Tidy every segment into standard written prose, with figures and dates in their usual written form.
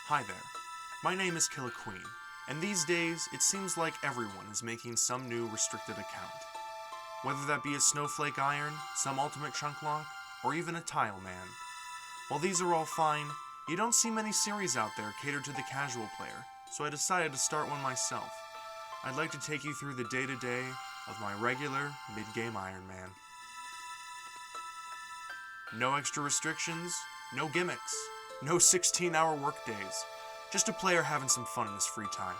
Hi there, my name is Killer Queen, and these days it seems like everyone is making some new restricted account. Whether that be a Snowflake Iron, some Ultimate Chunk Lock, or even a Tile Man. While these are all fine, you don't see many series out there catered to the casual player, so I decided to start one myself. I'd like to take you through the day-to-day of my regular mid-game Ironman. No extra restrictions, no gimmicks, no 16-hour workdays, just a player having some fun in his free time.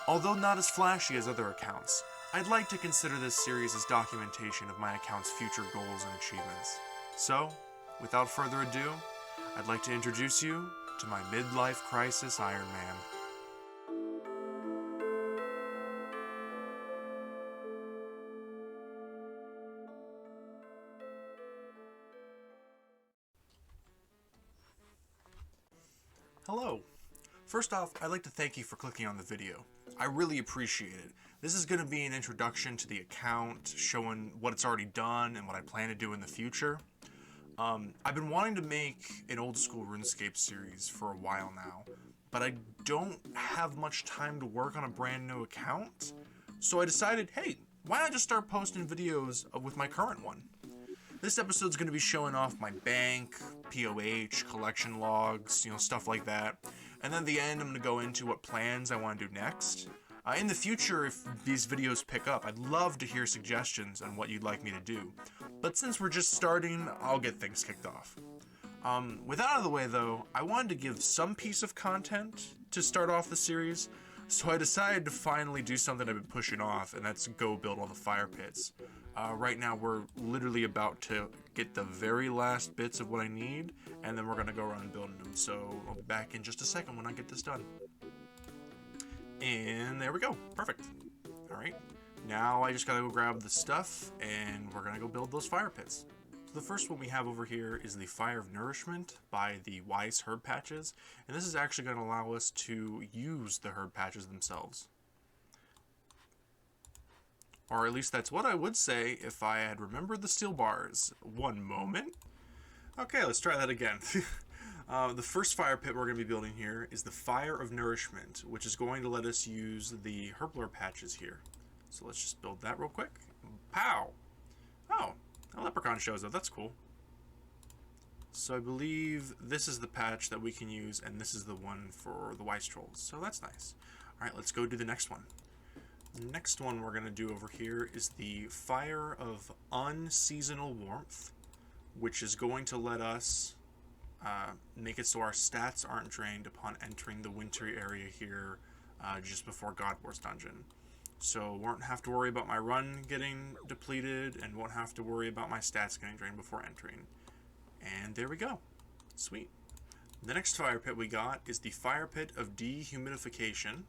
Although not as flashy as other accounts, I'd like to consider this series as documentation of my account's future goals and achievements. So, without further ado, I'd like to introduce you to my midlife crisis Ironman. Hello! First off, I'd like to thank you for clicking on the video. I really appreciate it. This is going to be an introduction to the account, showing what it's already done and what I plan to do in the future. I've been wanting to make an old school RuneScape series for a while now, but I don't have much time to work on a brand new account, so I decided, hey, why not just start posting videos with my current one? This episode's going to be showing off my bank, POH, collection logs, stuff like that. And then at the end, I'm going to go into what plans I want to do next. In the future, if these videos pick up, I'd love to hear suggestions on what you'd like me to do. But since we're just starting, I'll get things kicked off. With that out of the way, though, I wanted to give some piece of content to start off the series, so I decided to finally do something I've been pushing off, and that's go build all the fire pits. Right now, we're literally about to get the very last bits of what I need, and then we're going to go around building them. So I'll be back in just a second when I get this done. And there we go. Perfect. Alright. Now I just got to go grab the stuff, and we're going to go build those fire pits. So the first one we have over here is the Fire of Nourishment by the Wise Herb Patches, and this is actually going to allow us to use the herb patches themselves. Or at least that's what I would say if I had remembered the steel bars. One moment. Okay, let's try that again. The first fire pit we're going to be building here is the Fire of Nourishment, which is going to let us use the herblore patches here. So let's just build that real quick. Pow! Oh, a leprechaun shows up. That's cool. So I believe this is the patch that we can use, and this is the one for the Wise Trolls. So that's nice. Alright, let's go do the next one. The next one we're going to do over here is the Fire of Unseasonal Warmth, which is going to let us make it so our stats aren't drained upon entering the wintry area here just before God Wars Dungeon. So won't have to worry about my run getting depleted, and won't have to worry about my stats getting drained before entering. And there we go. Sweet. The next fire pit we got is the Fire Pit of Dehumidification.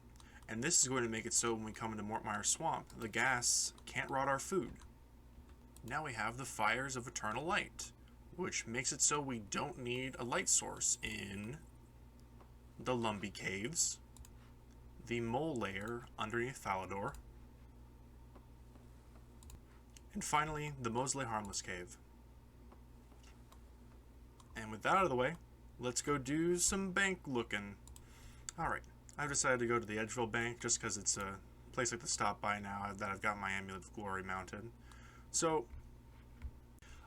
And this is going to make it so when we come into Mortmire Swamp, the gas can't rot our food. Now we have the Fires of Eternal Light, which makes it so we don't need a light source in the Lumbee Caves, the Mole Lair underneath Falador, and finally the Mosley Harmless Cave. And with that out of the way, let's go do some bank looking. Alright. I've decided to go to the Edgeville Bank just because it's a place like to stop by now that I've got my Amulet of Glory mounted. So,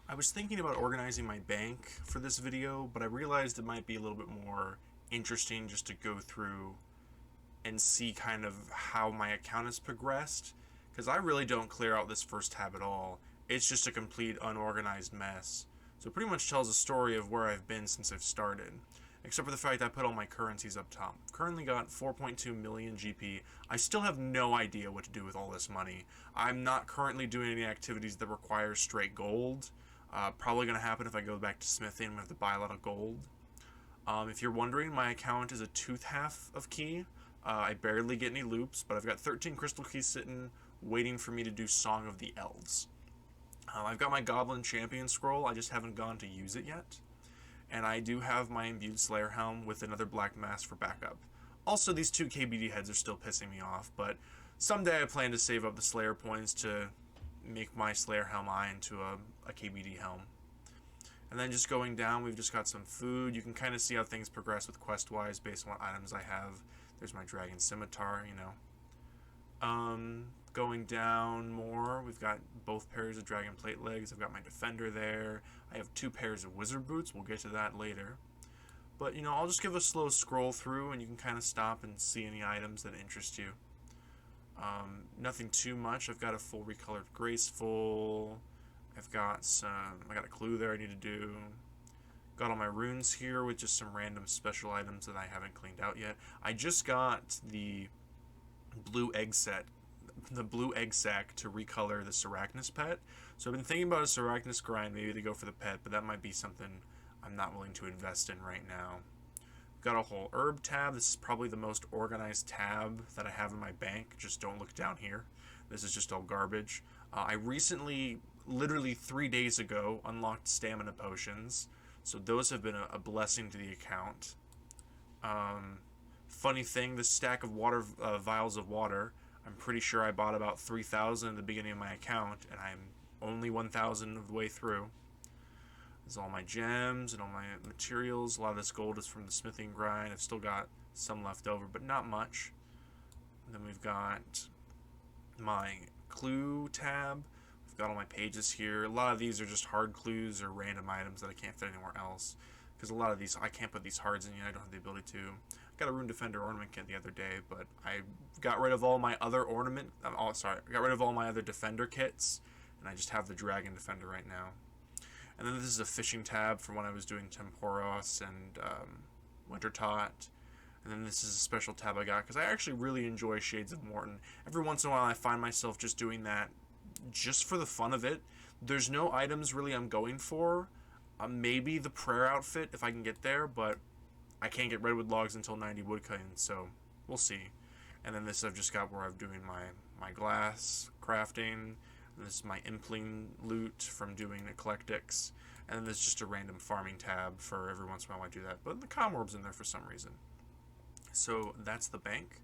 I was thinking about organizing my bank for this video, but I realized it might be a little bit more interesting just to go through and see kind of how my account has progressed, because I really don't clear out this first tab at all. It's just a complete unorganized mess. So it pretty much tells a story of where I've been since I've started. Except for the fact I put all my currencies up top. Currently got 4.2 million GP. I still have no idea what to do with all this money. I'm not currently doing any activities that require straight gold. Probably going to happen if I go back to smithing. I'm going to have to buy a lot of gold. If you're wondering, my account is a tooth half of key. I barely get any loops, but I've got 13 crystal keys sitting, waiting for me to do Song of the Elves. I've got my Goblin Champion scroll. I just haven't gone to use it yet. And I do have my Imbued Slayer Helm with another Black Mask for backup. Also, these two KBD heads are still pissing me off, but someday I plan to save up the Slayer points to make my Slayer Helm eye into a KBD helm. And then just going down, we've just got some food. You can kind of see how things progress with quest-wise based on what items I have. There's my dragon scimitar, you know. Going down more, we've got both pairs of dragon plate legs. I've got my defender there. I have 2 pairs of wizard boots. We'll get to that later. But, you know, I'll just give a slow scroll through and you can kind of stop and see any items that interest you. Nothing too much. I've got a full recolored graceful. I got a clue there I need to do. Got all my runes here with just some random special items that I haven't cleaned out yet. I just got the blue egg sac to recolor the Sarachnis pet. So I've been thinking about a Sarachnis grind maybe to go for the pet, but that might be something I'm not willing to invest in right now. Got a whole herb tab. This is probably the most organized tab that I have in my bank. Just don't look down here. This is just all garbage. I recently, literally 3 days ago, unlocked stamina potions. So those have been a blessing to the account. Funny thing, this stack of water vials of water, I'm pretty sure I bought about 3,000 at the beginning of my account, and I'm only 1,000 of the way through. There's all my gems and all my materials. A lot of this gold is from the smithing grind. I've still got some left over, but not much. And then we've got my clue tab. We've got all my pages here. A lot of these are just hard clues or random items that I can't fit anywhere else. Because a lot of these, I can't put these hards in yet. I don't have the ability to. I got a Rune Defender ornament kit the other day, but I got rid of all my other I got rid of all my other defender kits, and I just have the Dragon Defender right now. And then this is a fishing tab for when I was doing Temporos and Wintertot. And then this is a special tab I got because I actually really enjoy Shades of Morton. Every once in a while I find myself just doing that just for the fun of it. There's no items really I'm going for. Maybe the prayer outfit if I can get there, but I can't get redwood logs until 90 woodcutting, so we'll see. And then this I've just got where I'm doing my glass crafting. This is my Impling loot from doing Eclectics. And then there's just a random farming tab for every once in a while I do that. But the Commorb's in there for some reason. So that's the bank.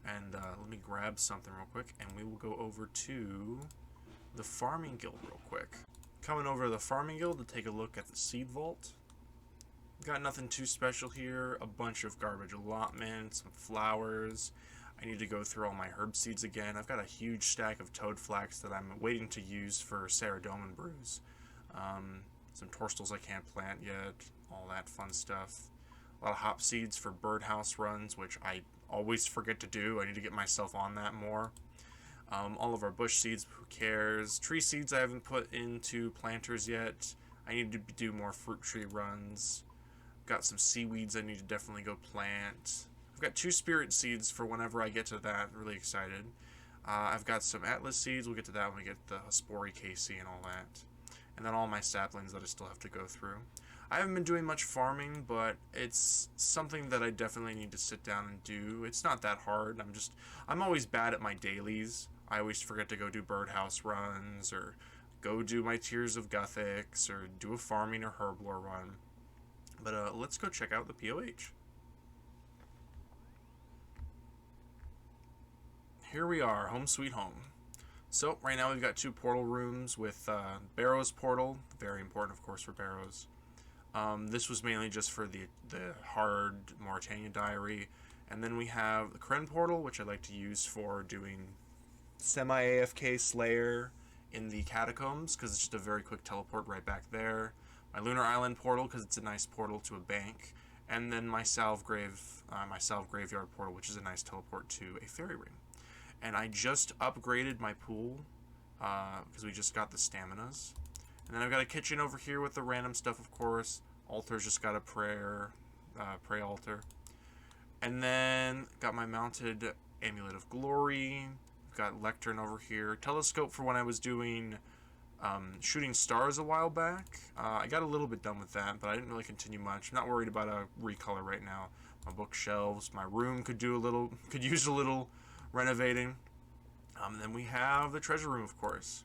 And let me grab something real quick. And we will go over to the Farming Guild real quick. Coming over to the Farming Guild to take a look at the Seed Vault. Got nothing too special here. A bunch of garbage allotments, some flowers. I need to go through all my herb seeds again. I've got a huge stack of toad flax that I'm waiting to use for Saradomin brews. Some torstals I can't plant yet. All that fun stuff. A lot of hop seeds for birdhouse runs, which I always forget to do. I need to get myself on that more. All of our bush seeds, who cares? Tree seeds I haven't put into planters yet. I need to do more fruit tree runs. Got some seaweeds I need to definitely go plant. I've got 2 spirit seeds for whenever I get to that. I'm really excited. I've got some atlas seeds. We'll get to that when we get the Hespori KC and all that. And then all my saplings that I still have to go through. I haven't been doing much farming, but it's something that I definitely need to sit down and do. It's not that hard. I'm always bad at my dailies. I always forget to go do birdhouse runs or go do my Tears of Guthix or do a farming or herblore run. But let's go check out the POH. Here we are, home sweet home. So right now we've got 2 portal rooms with Barrows portal, very important of course for Barrows. This was mainly just for the hard Mauritania diary, and then we have the Kren portal, which I like to use for doing semi-AFK Slayer in the catacombs because it's just a very quick teleport right back there. My Lunar Island portal because it's a nice portal to a bank, and then my Salve Graveyard portal, which is a nice teleport to a fairy ring. And I just upgraded my pool because we just got the staminas. And then I've got a kitchen over here with the random stuff, of course. Altar's just got a pray altar. And then got my mounted Amulet of Glory. I've got Lectern over here. Telescope for when I was doing shooting stars a while back. I got a little bit done with that, but I didn't really continue much. I'm not worried about a recolor right now. My bookshelves, my room could use a little renovating. And then we have the treasure room, of course.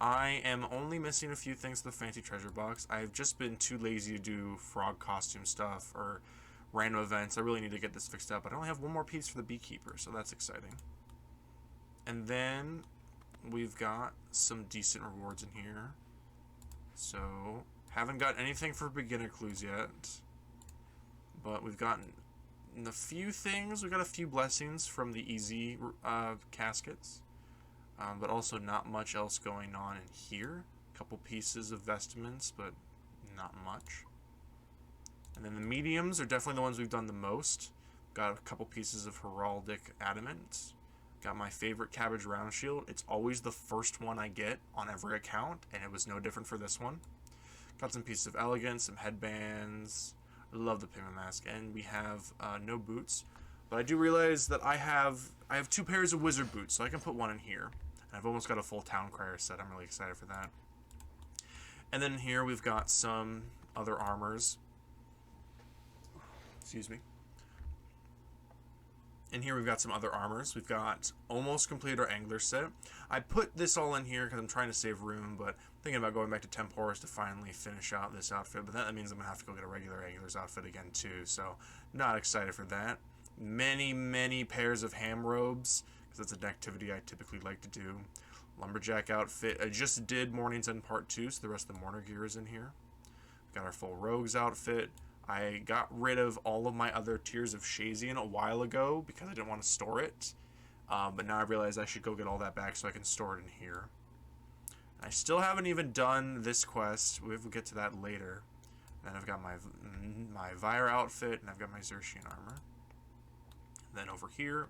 I am only missing a few things to the fancy treasure box. I've just been too lazy to do frog costume stuff or random events. I really need to get this fixed up. But I only have one more piece for the beekeeper, so that's exciting. And then we've got some decent rewards in here. So, Haven't got anything for beginner clues yet, but we've gotten a few things. We got a few blessings from the easy caskets, but also not much else going on in here. A couple pieces of vestments, but not much. And then the mediums are definitely the ones we've done the most. Got a couple pieces of heraldic adamant. Got my favorite cabbage round shield. It's always the first one I get on every account, and it was no different for this one. Got some pieces of elegance, some headbands. I love the payment mask, and we have no boots. But I do realize that I have 2 pairs of wizard boots, so I can put one in here. And I've almost got a full town crier set. I'm really excited for that. And then here we've got some other armors. Excuse me. And here we've got some other armors. We've got almost completed our angler set. I put this all in here because I'm trying to save room, but thinking about going back to Temporis to finally finish out this outfit. But that means I'm going to have to go get a regular angler's outfit again too, so not excited for that. Many pairs of ham robes, because that's an activity I typically like to do. Lumberjack outfit. I just did Morning's End Part 2, so the rest of the Mourner gear is in here. We've got our full Rogues outfit. I got rid of all of my other tiers of Shazian a while ago because I didn't want to store it. But now I realize I should go get all that back so I can store it in here. I still haven't even done this quest. We'll get to that later. Then I've got my Vire outfit, and I've got my Xerxian armor. And then over here,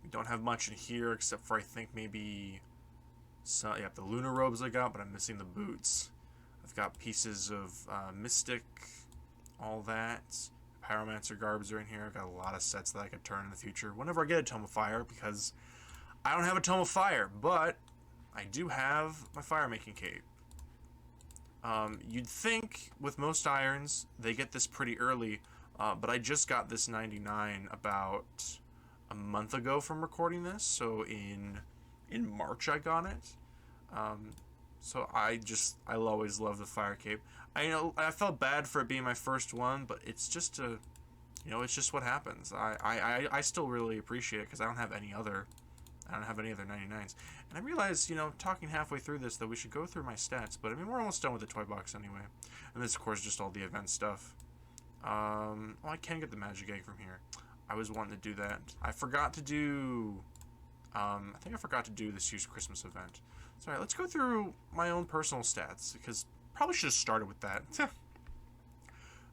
we don't have much in here except for I think maybe the lunar robes I got, but I'm missing the boots. I've got pieces of Mystic, all that. Pyromancer garbs are in here. I've got a lot of sets that I could turn in the future whenever I get a Tome of Fire, because I don't have a Tome of Fire, but I do have my fire making cape. You'd think with most irons they get this pretty early, but I just got this 99 about a month ago from recording this, so in March I got it. So I'll always love the fire cape. I felt bad for it being my first one, but it's just it's just what happens. I still really appreciate it because I don't have any other 99s. And I realized, talking halfway through this, that we should go through my stats, but I mean, we're almost done with the toy box anyway. And this, of course, just all the event stuff. I can get the magic egg from here. I was wanting to do that. I forgot to do, I think I forgot to do this year's Christmas event. So, all right, let's go through my own personal stats, because probably should have started with that.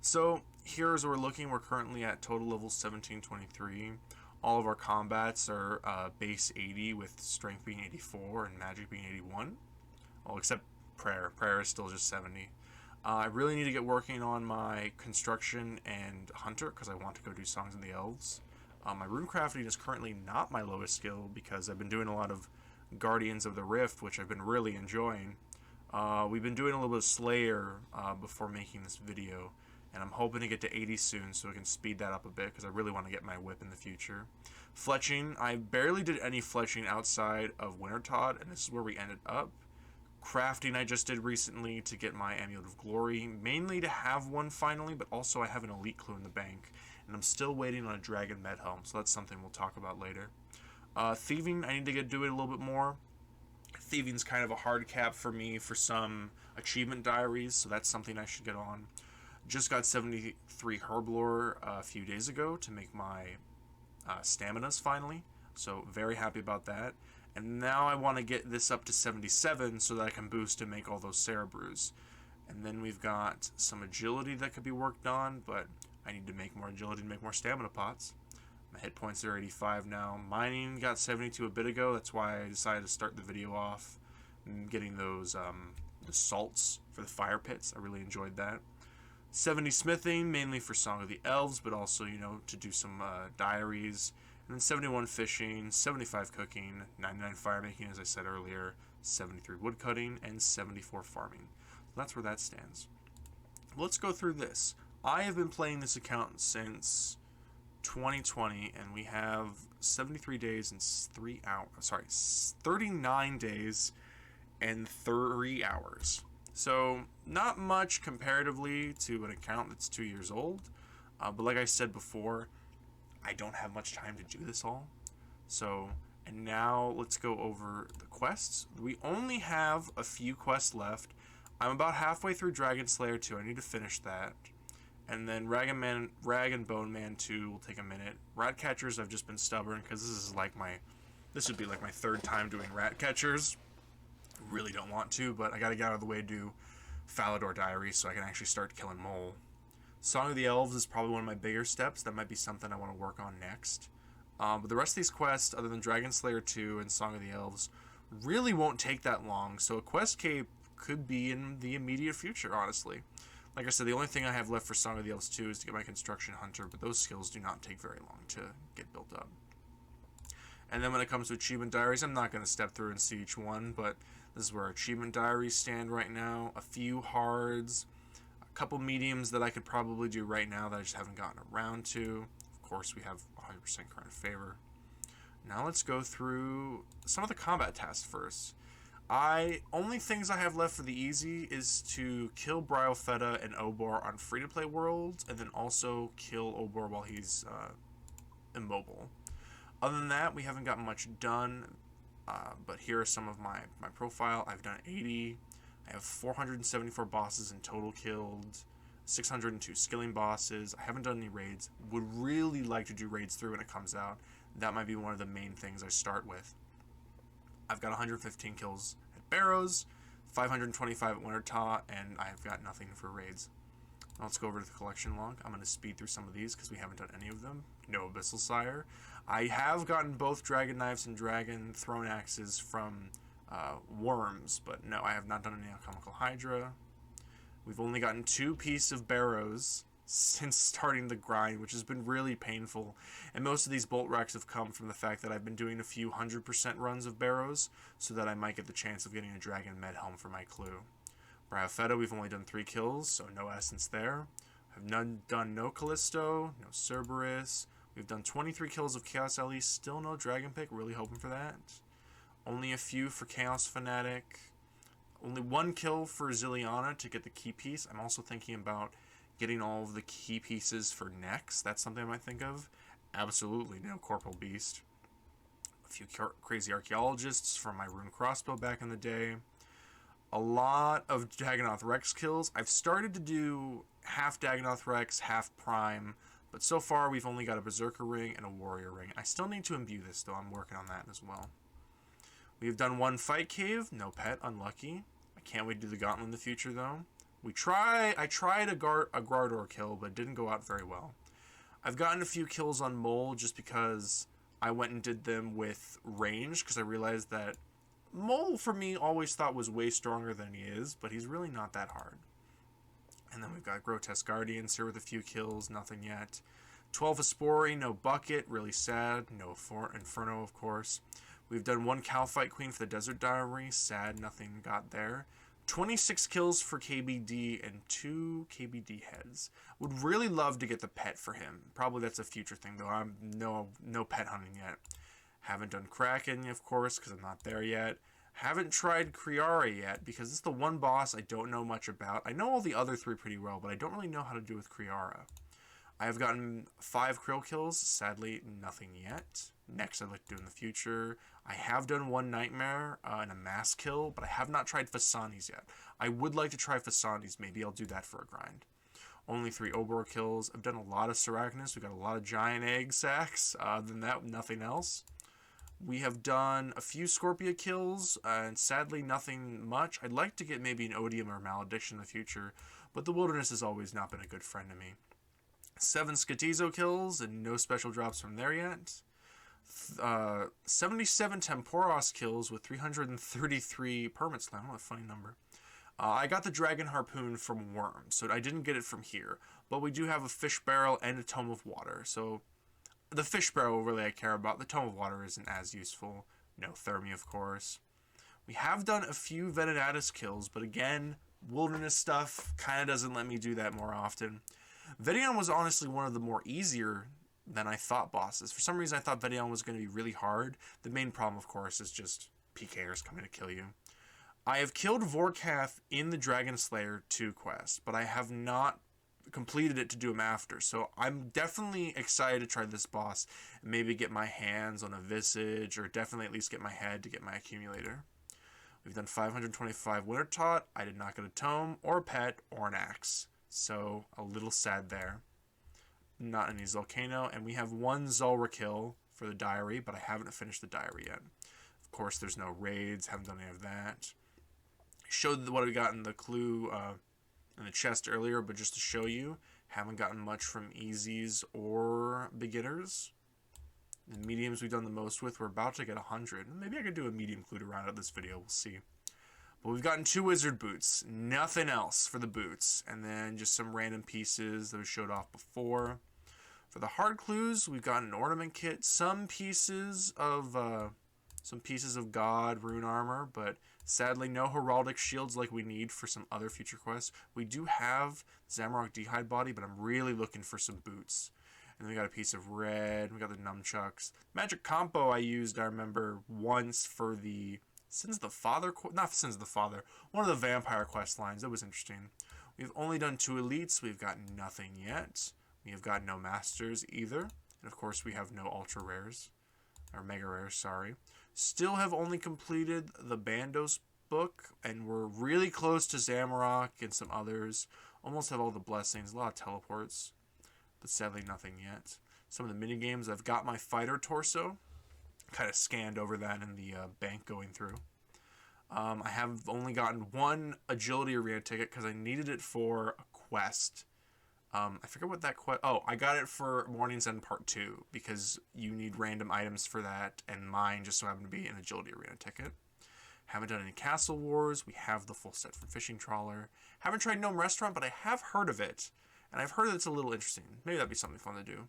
So, here's where we're looking. We're currently at total level 1723. All of our combats are base 80 with strength being 84 and magic being 81. Well, except prayer. Prayer is still just 70. I really need to get working on my construction and hunter because I want to go do songs of the elves. My rune crafting is currently not my lowest skill because I've been doing a lot of Guardians of the Rift, which I've been really enjoying. We've been doing a little bit of Slayer before making this video, and I'm hoping to get to 80 soon so I can speed that up a bit because I really want to get my whip in the future. Fletching, I barely did any fletching outside of Wintertodt, and this is where we ended up. Crafting I just did recently to get my Amulet of Glory, mainly to have one finally, but also I have an elite clue in the bank, and I'm still waiting on a Dragon Medhelm, so that's something we'll talk about later. Thieving, I need to do it a little bit more. Thieving's kind of a hard cap for me for some achievement diaries, so that's something I should get on. Just got 73 Herblore a few days ago to make my staminas finally, so very happy about that. And now I want to get this up to 77 so that I can boost and make all those Cerebrews. And then we've got some agility that could be worked on, but I need to make more agility to make more stamina pots. My hit points are 85 now. Mining got 72 a bit ago. That's why I decided to start the video off getting those the salts for the fire pits. I really enjoyed that. 70 smithing, mainly for Song of the Elves, but also, to do some diaries. And then 71 fishing, 75 cooking, 99 fire making, as I said earlier, 73 wood cutting, and 74 farming. So that's where that stands. Let's go through this. I have been playing this account since 2020, and we have 73 days and 39 days and 3 hours. So not much comparatively to an account that's 2 years old, but like I said before, I don't have much time to do this all. So, and now let's go over the quests. We only have a few quests left. I'm about halfway through Dragon Slayer 2. I need to finish that. And then Rag and Bone Man 2 will take a minute. Rat Catchers, I've just been stubborn because this would be like my third time doing Rat Catchers. Really don't want to, but I gotta get out of the way to do Falador Diary so I can actually start killing Mole. Song of the Elves is probably one of my bigger steps. That might be something I want to work on next. But the rest of these quests, other than Dragon Slayer 2 and Song of the Elves, really won't take that long. So a quest cape could be in the immediate future, honestly. Like I said, the only thing I have left for Song of the Elves 2 is to get my Construction Hunter, but those skills do not take very long to get built up. And then when it comes to Achievement Diaries, I'm not going to step through and see each one, but this is where Achievement Diaries stand right now. A few hards, a couple mediums that I could probably do right now that I just haven't gotten around to. Of course, we have 100% current favor. Now let's go through some of the combat tasks first. Only things I have left for the easy is to kill Bryofetta and Obor on free-to-play worlds, and then also kill Obor while he's immobile. Other than that, we haven't gotten much done, but here are some of my profile. I've done 80. I have 474 bosses in total killed, 602 skilling bosses. I haven't done any raids. Would really like to do raids through when it comes out. That might be one of the main things I start with. I've got 115 kills at Barrows, 525 at Wintertaw, and I've got nothing for raids. Let's go over to the collection log. I'm going to speed through some of these because we haven't done any of them. No Abyssal Sire. I have gotten both Dragon Knives and Dragon Throne Axes from Worms, but no, I have not done any Alchemical Hydra. We've only gotten 2 pieces of Barrows since starting the grind, which has been really painful. And most of these bolt racks have come from the fact that I've been doing a few 100% runs of Barrows, so that I might get the chance of getting a Dragon Med Helm for my clue. Bryofetta, we've only done 3 kills, so no essence there. I've done no Callisto, no Cerberus. We've done 23 kills of Chaos Ellie, still no Dragon Pick, really hoping for that. Only a few for Chaos Fanatic. Only 1 kill for Zilliana to get the key piece. I'm also thinking about getting all of the key pieces for Nex. That's something I might think of. Absolutely no Corporal Beast. A few crazy Archaeologists from my Rune Crossbow back in the day. A lot of Dagonoth Rex kills. I've started to do half Dagonoth Rex, half Prime, but so far we've only got a Berserker Ring and a Warrior Ring. I still need to imbue this, though. I'm working on that as well. We've done 1 Fight Cave, no pet, unlucky. I can't wait to do the Gauntlet in the future, though. I tried a Gardor kill, but it didn't go out very well. I've gotten a few kills on Mole just because I went and did them with range, because I realized that Mole, for me, always thought was way stronger than he is, but he's really not that hard. And then we've got Grotesque Guardians here with a few kills, nothing yet. 12 Aspori, no Bucket, really sad. No Inferno, of course. We've done 1 Calphite Queen for the Desert Diary, sad, nothing got there. 26 kills for KBD and 2 KBD heads. Would really love to get the pet for him. Probably that's a future thing, though. I'm no pet hunting yet. Haven't done Kraken, of course, because I'm not there yet. Haven't tried Kriara yet, because it's the one boss I don't know much about. I know all the other 3 pretty well, but I don't really know how to do with Kriara. I have gotten 5 Krill kills. Sadly, nothing yet. Next, I'd like to do in the future. I have done 1 Nightmare and a Mass kill, but I have not tried Fasanis yet. I would like to try Fasanis. Maybe I'll do that for a grind. Only 3 Obor kills. I've done a lot of Sarachnis. We've got a lot of Giant Egg Sacs. Other than that, nothing else. We have done a few Scorpia kills, and sadly nothing much. I'd like to get maybe an Odium or Malediction in the future, but the Wilderness has always not been a good friend to me. 7 Skatizo kills, and no special drops from there yet. 77 Temporos kills with 333 Permit Slam. What a funny number. I got the Dragon Harpoon from Worms, so I didn't get it from here. But we do have a Fish Barrel and a Tome of Water, so the Fish Barrel really I care about. The Tome of Water isn't as useful. No Thermi, of course. We have done a few Venenatis kills, but again, Wilderness stuff kind of doesn't let me do that more often. Vedion was honestly one of the more easier than I thought bosses. For some reason, I thought Vedion was going to be really hard. The main problem, of course, is just PKers coming to kill you. I have killed Vorkath in the Dragon Slayer 2 quest, but I have not completed it to do him after. So I'm definitely excited to try this boss and maybe get my hands on a Visage, or definitely at least get my head to get my accumulator. We've done 525 Winter Taught. I did not get a tome or a pet or an axe. So a little sad there. Not any Volcano. And we have one Zulra kill for the diary, but I haven't finished the diary yet. Of course, there's no raids. Haven't done any of that. Showed what we got in the clue in the chest earlier, but just to show you, haven't gotten much from easies or beginners. The mediums we've done the most with, we're about to get 100. Maybe I could do a medium clue to round out this video, we'll see. But we've gotten 2 wizard boots, nothing else for the boots, and then just some random pieces that we showed off before. For the hard clues, we've got an ornament kit, some pieces of God rune armor, but sadly no heraldic shields like we need for some other future quests. We do have Zamorak D'hide body, but I'm really looking for some boots. And then we got a piece of red, we got the nunchucks. Magic compo I used, I remember, once for the Sins of the Father, not Sins of the Father, one of the vampire quest lines. That was interesting. We've only done 2 elites, we've got nothing yet. We have got no masters either. And of course we have no ultra rares, or mega rares, sorry. Still have only completed the Bandos book, and we're really close to Zamorak and some others. Almost have all the blessings, a lot of teleports, but sadly nothing yet. Some of the minigames, I've got my fighter torso. Kind of scanned over that in the bank going through. I have only gotten 1 agility arena ticket because I needed it for a quest. I forget what that quest... Oh, I got it for Morning's End Part 2 because you need random items for that, and mine just so happened to be an agility arena ticket. Haven't done any Castle Wars. We have the full set from Fishing Trawler. Haven't tried Gnome Restaurant, but I have heard of it, and I've heard it's a little interesting. Maybe that'd be something fun to do.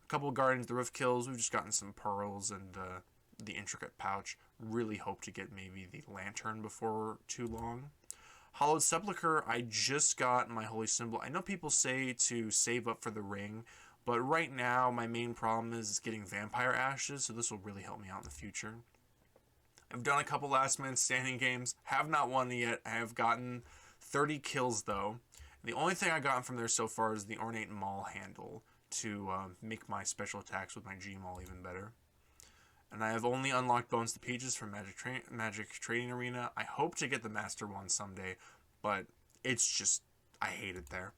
A couple of Guardians of the Rift kills. We've just gotten some pearls and the intricate pouch. Really hope to get maybe the lantern before too long. Hallowed Sepulchre, I just got my holy symbol. I know people say to save up for the ring, but right now my main problem is getting vampire ashes, so this will really help me out in the future. I've done a couple last minute standing games. Have not won yet. I have gotten 30 kills though. The only thing I've gotten from there so far is the Ornate Maul handle to make my special attacks with my G-Maul even better. And I have only unlocked Bones to Peaches from Magic Trading Arena. I hope to get the Master one someday, but it's just, I hate it there.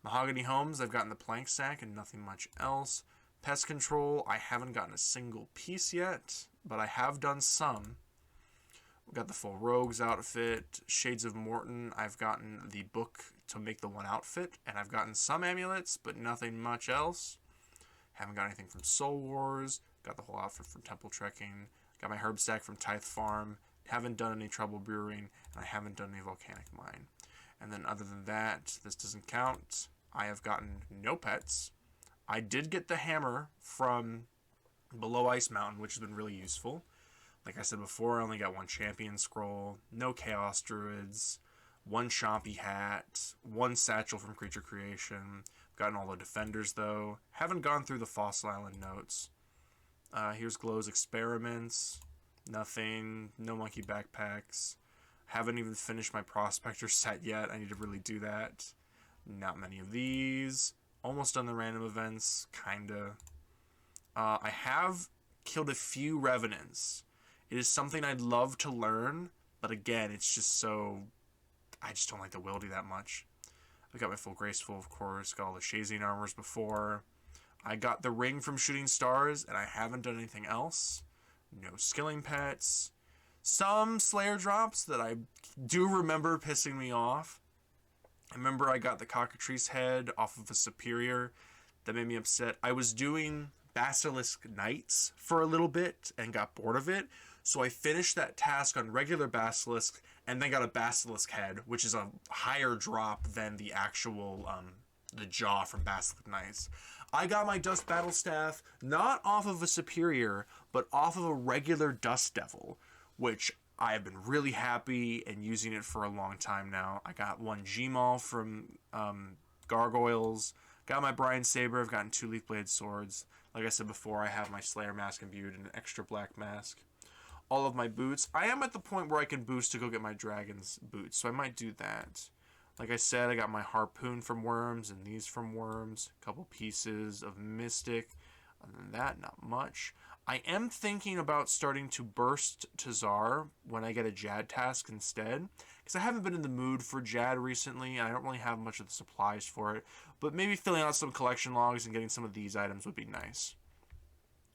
Mahogany Homes, I've gotten the Plank Sack and nothing much else. Pest Control, I haven't gotten a single piece yet, but I have done some. We've got the full Rogues outfit. Shades of Morton, I've gotten the book to make the one outfit, and I've gotten some amulets, but nothing much else. Haven't got anything from Soul Wars. Got the whole outfit from Temple Trekking. Got my herb stack from Tithe Farm. Haven't done any Trouble Brewing, and I haven't done any Volcanic Mine. And then other than that, this doesn't count. I have gotten no pets. I did get the hammer from Below Ice Mountain, which has been really useful. Like I said before, I only got 1 Champion Scroll, no Chaos Druids, 1 Chompy Hat, 1 Satchel from Creature Creation. Gotten all the Defenders, though. Haven't gone through the Fossil Island notes. Here's Glow's Experiments. Nothing. No Monkey Backpacks. Haven't even finished my Prospector set yet. I need to really do that. Not many of these. Almost done the random events. Kinda. I have killed a few Revenants. It is something I'd love to learn, but again, it's just so... I just don't like the Wildy that much. I got my full Graceful, of course. Got all the Shazine armors before. I got the ring from Shooting Stars, and I haven't done anything else. No Skilling Pets. Some Slayer drops that I do remember pissing me off. I remember I got the Cockatrice head off of a Superior. That made me upset. I was doing Basilisk Knights for a little bit and got bored of it. So I finished that task on regular Basilisk and then got a Basilisk head, which is a higher drop than the actual, the jaw from Basilisk Knights. I got my Dust Battle Staff not off of a Superior, but off of a regular Dust Devil, which I have been really happy and using it for a long time now. I got 1 G-Maul from Gargoyles. Got my Brian Saber. I've gotten 2 Leaf Blade Swords. Like I said before, I have my Slayer Mask imbued and an extra black mask. All of my boots. I am at the point where I can boost to go get my Dragon's boots, so I might do that. Like I said, I got my Harpoon from Worms and these from Worms. A couple pieces of Mystic. Other than that, not much. I am thinking about starting to burst to Czar when I get a Jad task instead, because I haven't been in the mood for Jad recently, and I don't really have much of the supplies for it, but maybe filling out some collection logs and getting some of these items would be nice.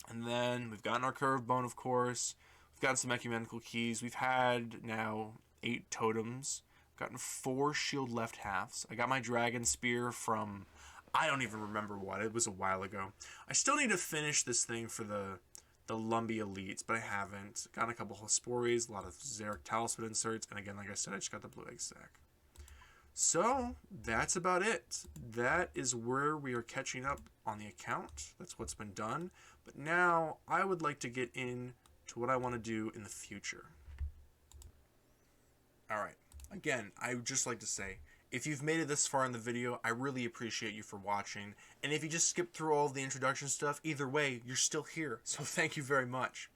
And then we've gotten our curved bone, of course. We've gotten some ecumenical keys. We've had now 8 totems. Gotten 4 shield left halves. I got my dragon spear from, I don't even remember what. It was a while ago. I still need to finish this thing for the Lumby elites, but I haven't. Gotten a couple of Hesporias, a lot of Xeric talisman inserts, and again, like I said, I just got the blue egg sack. So that's about it. That is where we are catching up on the account. That's what's been done. But now I would like to get into what I want to do in the future. Alright, again, I would just like to say, if you've made it this far in the video, I really appreciate you for watching. And if you just skipped through all of the introduction stuff, either way, you're still here. So thank you very much.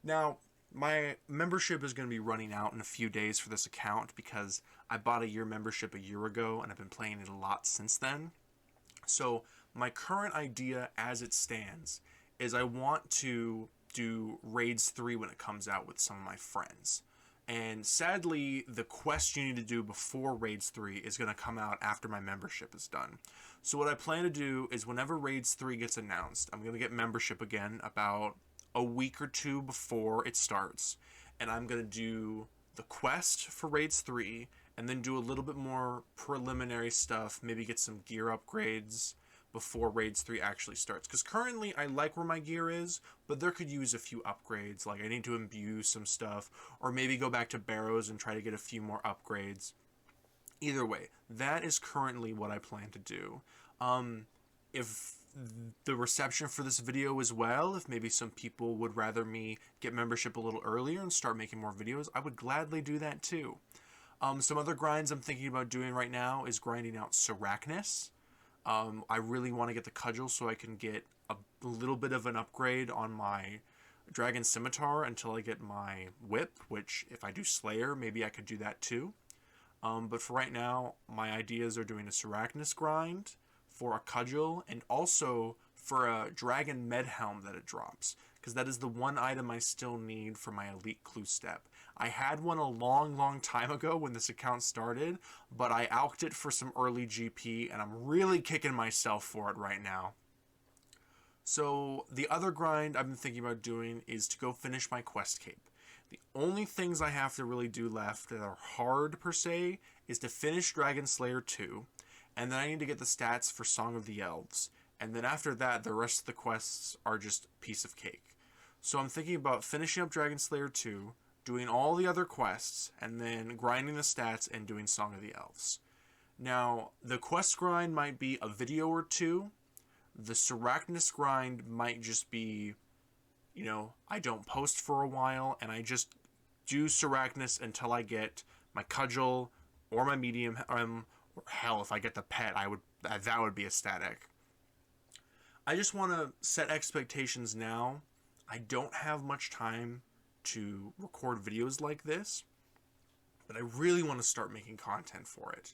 Now, my membership is going to be running out in a few days for this account because I bought a year membership a year ago and I've been playing it a lot since then. So my current idea as it stands is I want to do Raids 3 when it comes out with some of my friends. And sadly, the quest you need to do before Raids 3 is going to come out after my membership is done. So what I plan to do is whenever Raids 3 gets announced, I'm going to get membership again about a week or 2 before it starts. And I'm going to do the quest for Raids 3 and then do a little bit more preliminary stuff, maybe get some gear upgrades before Raids 3 actually starts. Because currently I like where my gear is, but there could use a few upgrades. Like I need to imbue some stuff, or maybe go back to Barrows and try to get a few more upgrades. Either way, that is currently what I plan to do. If the reception for this video is well, if maybe some people would rather me get membership a little earlier and start making more videos, I would gladly do that too. Some other grinds I'm thinking about doing right now is grinding out Sarachnis. I really want to get the cudgel so I can get a little bit of an upgrade on my dragon scimitar until I get my whip, which if I do Slayer, maybe I could do that too. But for right now, my ideas are doing a Sarachnis grind for a cudgel and also for a dragon med helm that it drops, because that is the one item I still need for my elite clue step. I had one a long time ago when this account started, but I alked it for some early GP, and I'm really kicking myself for it right now. So the other grind I've been thinking about doing is to go finish my quest cape. The only things I have to really do left that are hard per se is to finish Dragon Slayer 2, and then I need to get the stats for Song of the Elves. And then after that, the rest of the quests are just piece of cake. So I'm thinking about finishing up Dragon Slayer 2, doing all the other quests, and then grinding the stats and doing Song of the Elves. Now, the quest grind might be a video or 2. The Sarachnis grind might just be, you know, I don't post for a while, and I just do Sarachnis until I get my cudgel or my medium, or hell, if I get the pet, that would be ecstatic. I just want to set expectations now. I don't have much time to record videos like this, but I really want to start making content for it.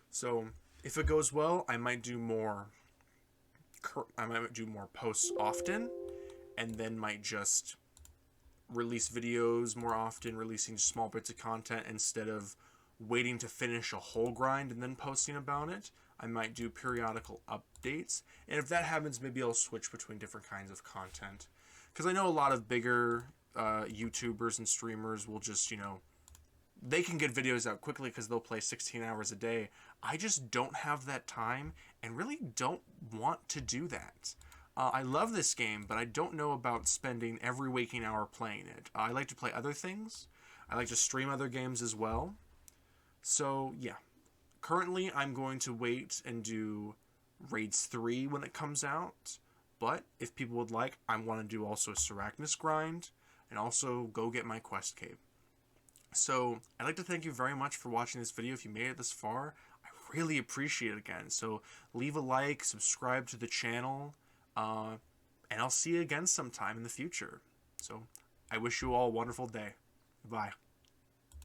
So if it goes well, I might do more posts often, and then might just release videos more often, releasing small bits of content instead of waiting to finish a whole grind and then posting about it. I might do periodical updates, and if that happens, maybe I'll switch between different kinds of content. Because I know a lot of bigger YouTubers and streamers will just, you know, they can get videos out quickly because they'll play 16 hours a day. I just don't have that time and really don't want to do that. I love this game, but I don't know about spending every waking hour playing it. I like to play other things. I like to stream other games as well. So, yeah. Currently, I'm going to wait and do Raids 3 when it comes out. But if people would like, I want to do also a Sarachnis grind and also go get my quest cape. So, I'd like to thank you very much for watching this video. If you made it this far, I really appreciate it again. So, leave a like, subscribe to the channel, and I'll see you again sometime in the future. So, I wish you all a wonderful day. Bye.